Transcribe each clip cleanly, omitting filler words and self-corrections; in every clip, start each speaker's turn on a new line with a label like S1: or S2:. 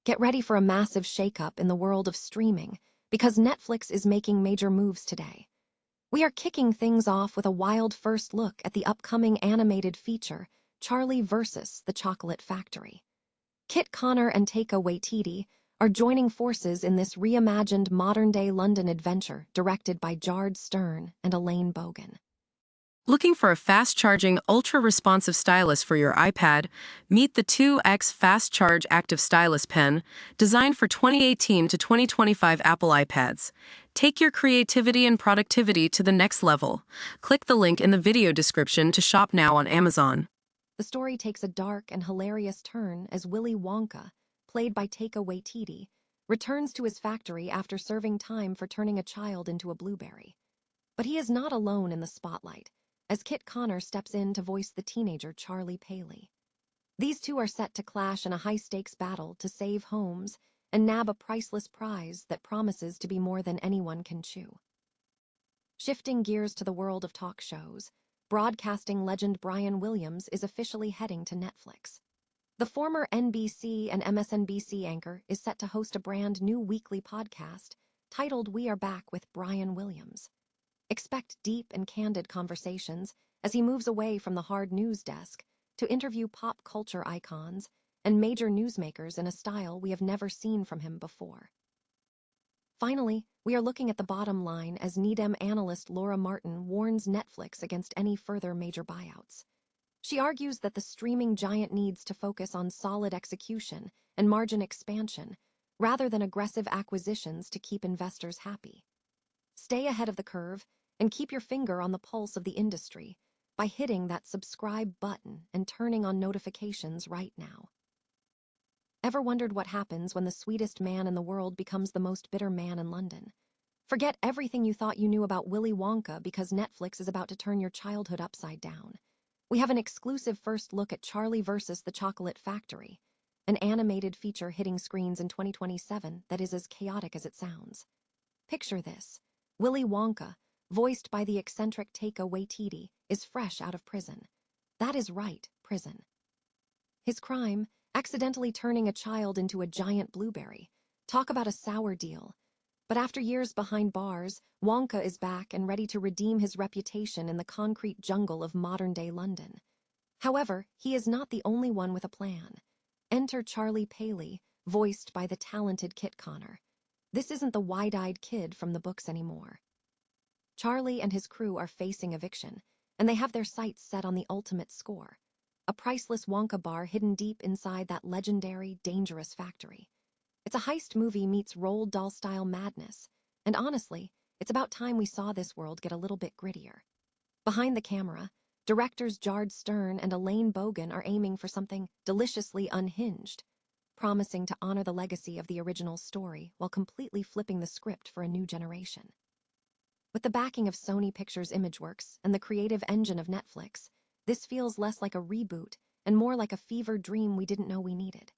S1: Get ready for a massive shakeup in the world of streaming, because Netflix is making major moves today. We are kicking things off with a wild first look at the upcoming animated feature, Charlie vs. the Chocolate Factory. Kit Connor and Taika Waititi are joining forces in this reimagined modern-day London adventure directed by Jard Stern and Elaine Bogan.
S2: Looking for a fast-charging, ultra-responsive stylus for your iPad? Meet the 2X Fast Charge Active Stylus Pen, designed for 2018 to 2025 Apple iPads. Take your creativity and productivity to the next level. Click the link in the video description to shop now on Amazon.
S1: The story takes a dark and hilarious turn as Willy Wonka, played by Taika Waititi, returns to his factory after serving time for turning a child into a blueberry. But he is not alone in the spotlight, as Kit Connor steps in to voice the teenager Charlie Paley. These two are set to clash in a high-stakes battle to save homes and nab a priceless prize that promises to be more than anyone can chew. Shifting gears to the world of talk shows, broadcasting legend Brian Williams is officially heading to Netflix. The former NBC and MSNBC anchor is set to host a brand new weekly podcast titled We Are Back with Brian Williams. Expect deep and candid conversations as he moves away from the hard news desk to interview pop culture icons and major newsmakers in a style we have never seen from him before. Finally, we are looking at the bottom line as Needham analyst Laura Martin warns Netflix against any further major buyouts. She argues that the streaming giant needs to focus on solid execution and margin expansion rather than aggressive acquisitions to keep investors happy. Stay ahead of the curve and keep your finger on the pulse of the industry by hitting that subscribe button and turning on notifications right now. Ever wondered what happens when the sweetest man in the world becomes the most bitter man in London? Forget everything you thought you knew about Willy Wonka because Netflix is about to turn your childhood upside down. We have an exclusive first look at Charlie vs. the Chocolate Factory, an animated feature hitting screens in 2027 that is as chaotic as it sounds. Picture this. Willy Wonka, voiced by the eccentric Taika Waititi, is fresh out of prison. That is right, prison. His crime, accidentally turning a child into a giant blueberry. Talk about a sour deal. But after years behind bars, Wonka is back and ready to redeem his reputation in the concrete jungle of modern-day London. However, he is not the only one with a plan. Enter Charlie Paley, voiced by the talented Kit Connor. This isn't the wide-eyed kid from the books anymore. Charlie and his crew are facing eviction, and they have their sights set on the ultimate score, a priceless Wonka bar hidden deep inside that legendary, dangerous factory. It's a heist movie meets Roald Dahl-style madness, and honestly, it's about time we saw this world get a little bit grittier. Behind the camera, directors Jard Stern and Elaine Bogan are aiming for something deliciously unhinged, promising to honor the legacy of the original story while completely flipping the script for a new generation. With the backing of Sony Pictures Imageworks and the creative engine of Netflix, this feels less like a reboot and more like a fever dream we didn't know we needed.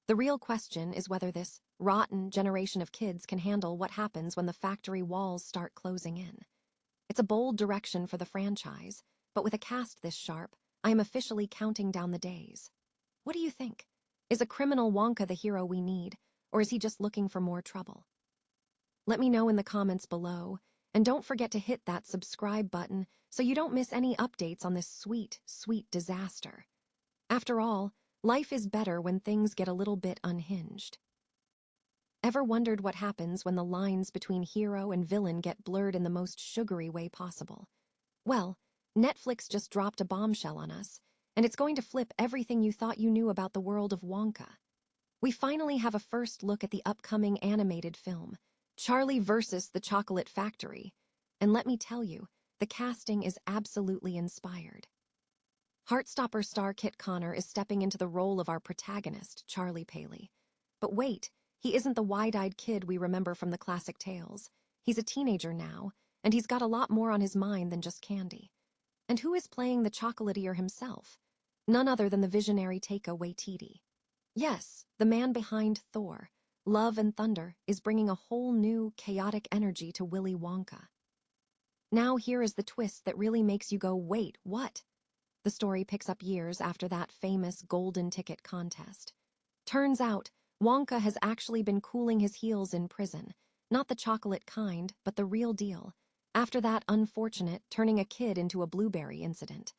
S1: The real question is whether this rotten generation of kids can handle what happens when the factory walls start closing in. It's a bold direction for the franchise, but with a cast this sharp, I am officially counting down the days. What do you think? Is a criminal Wonka the hero we need, or is he just looking for more trouble? Let me know in the comments below, and don't forget to hit that subscribe button so you don't miss any updates on this sweet, sweet disaster. After all, life is better when things get a little bit unhinged. Ever wondered what happens when the lines between hero and villain get blurred in the most sugary way possible? Well, Netflix just dropped a bombshell on us, and it's going to flip everything you thought you knew about the world of Wonka. We finally have a first look at the upcoming animated film, Charlie vs. the Chocolate Factory, and let me tell you, the casting is absolutely inspired. Heartstopper star Kit Connor is stepping into the role of our protagonist, Charlie Paley. But wait, he isn't the wide-eyed kid we remember from the classic tales. He's a teenager now, and he's got a lot more on his mind than just candy. And who is playing the chocolatier himself? None other than the visionary Taika Waititi. Yes, the man behind Thor, Love and Thunder, is bringing a whole new, chaotic energy to Willy Wonka. Now here is the twist that really makes you go, wait, what? The story picks up years after that famous golden ticket contest. Turns out, Wonka has actually been cooling his heels in prison, not the chocolate kind, but the real deal, after that unfortunate turning a kid into a blueberry incident.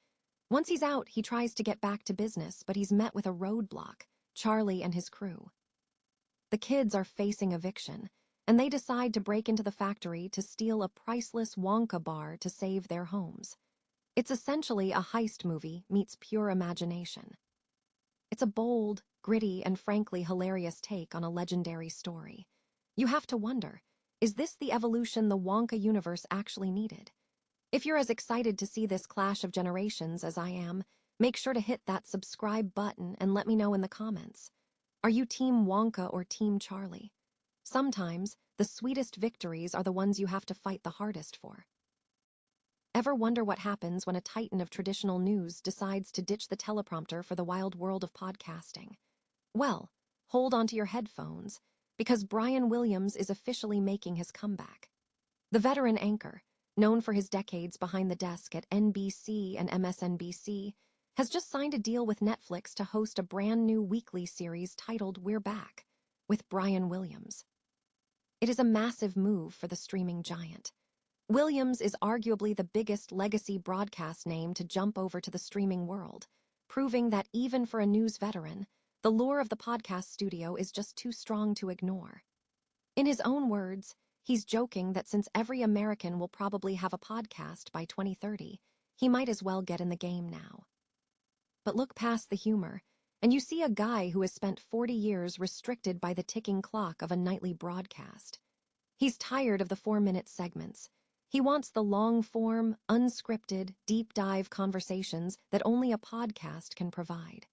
S1: Once he's out, he tries to get back to business, but he's met with a roadblock: Charlie and his crew. The kids are facing eviction, and they decide to break into the factory to steal a priceless Wonka bar to save their homes. It's essentially a heist movie meets pure imagination. It's a bold, gritty, and frankly hilarious take on a legendary story. You have to wonder, is this the evolution the Wonka universe actually needed? If you're as excited to see this clash of generations as I am, make sure to hit that subscribe button and let me know in the comments. Are you Team Wonka or Team Charlie? Sometimes, the sweetest victories are the ones you have to fight the hardest for. Ever wonder what happens when a titan of traditional news decides to ditch the teleprompter for the wild world of podcasting? Well, hold onto your headphones, because Brian Williams is officially making his comeback. The veteran anchor, known for his decades behind the desk at NBC and MSNBC, has just signed a deal with Netflix to host a brand new weekly series titled We're Back, with Brian Williams. It is a massive move for the streaming giant. Williams is arguably the biggest legacy broadcast name to jump over to the streaming world, proving that even for a news veteran, the lure of the podcast studio is just too strong to ignore. In his own words, he's joking that since every American will probably have a podcast by 2030, he might as well get in the game now. But look past the humor, and you see a guy who has spent 40 years restricted by the ticking clock of a nightly broadcast. He's tired of the 4-minute segments. He wants the long-form, unscripted, deep-dive conversations that only a podcast can provide.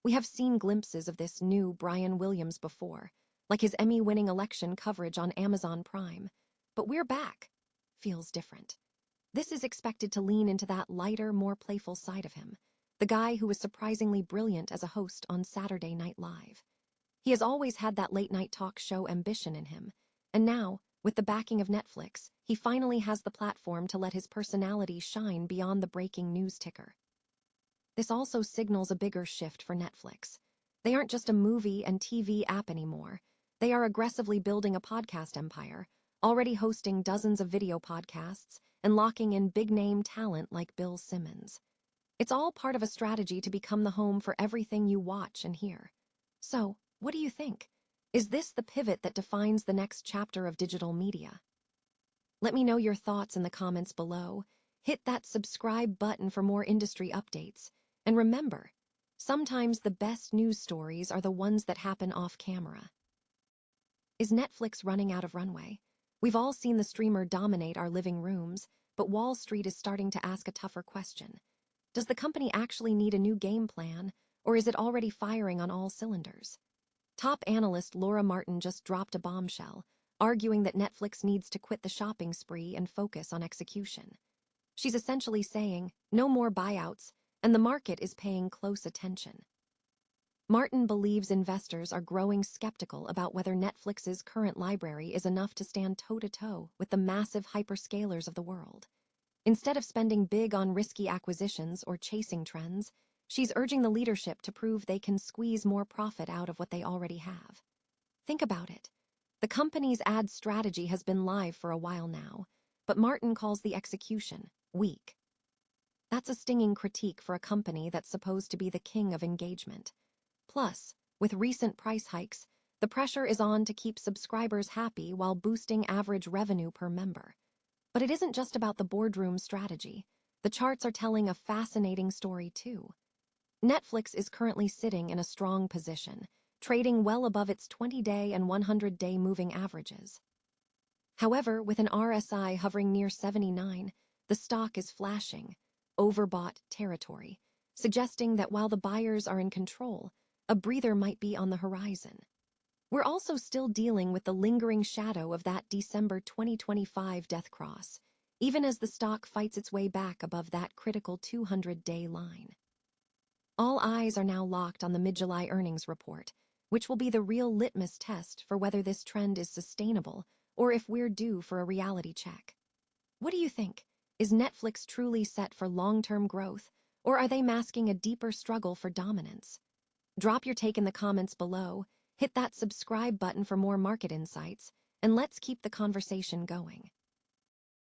S1: We have seen glimpses of this new Brian Williams before, like his Emmy-winning election coverage on Amazon Prime. But We're Back feels different. This is expected to lean into that lighter, more playful side of him, the guy who was surprisingly brilliant as a host on Saturday Night Live. He has always had that late-night talk show ambition in him, and now, with the backing of Netflix, he finally has the platform to let his personality shine beyond the breaking news ticker. This also signals a bigger shift for Netflix. They aren't just a movie and TV app anymore. They are aggressively building a podcast empire, already hosting dozens of video podcasts and locking in big-name talent like Bill Simmons. It's all part of a strategy to become the home for everything you watch and hear. So, what do you think? Is this the pivot that defines the next chapter of digital media? Let me know your thoughts in the comments below. Hit that subscribe button for more industry updates. And remember, sometimes the best news stories are the ones that happen off camera. Is Netflix running out of runway? We've all seen the streamer dominate our living rooms, but Wall Street is starting to ask a tougher question. Does the company actually need a new game plan, or is it already firing on all cylinders? Top analyst Laura Martin just dropped a bombshell, arguing that Netflix needs to quit the shopping spree and focus on execution. She's essentially saying, no more buyouts, and the market is paying close attention. Martin believes investors are growing skeptical about whether Netflix's current library is enough to stand toe-to-toe with the massive hyperscalers of the world. Instead of spending big on risky acquisitions or chasing trends, she's urging the leadership to prove they can squeeze more profit out of what they already have. Think about it. The company's ad strategy has been live for a while now, but Martin calls the execution weak. That's a stinging critique for a company that's supposed to be the king of engagement. Plus, with recent price hikes, the pressure is on to keep subscribers happy while boosting average revenue per member. But it isn't just about the boardroom strategy. The charts are telling a fascinating story too. Netflix is currently sitting in a strong position, trading well above its 20-day and 100-day moving averages. However, with an RSI hovering near 79, the stock is flashing overbought territory, suggesting that while the buyers are in control, a breather might be on the horizon. We're also still dealing with the lingering shadow of that December 2025 death cross, even as the stock fights its way back above that critical 200-day line. All eyes are now locked on the mid-July earnings report, which will be the real litmus test for whether this trend is sustainable or if we're due for a reality check. What do you think? Is Netflix truly set for long-term growth, or are they masking a deeper struggle for dominance? Drop your take in the comments below. Hit that subscribe button for more market insights, and let's keep the conversation going.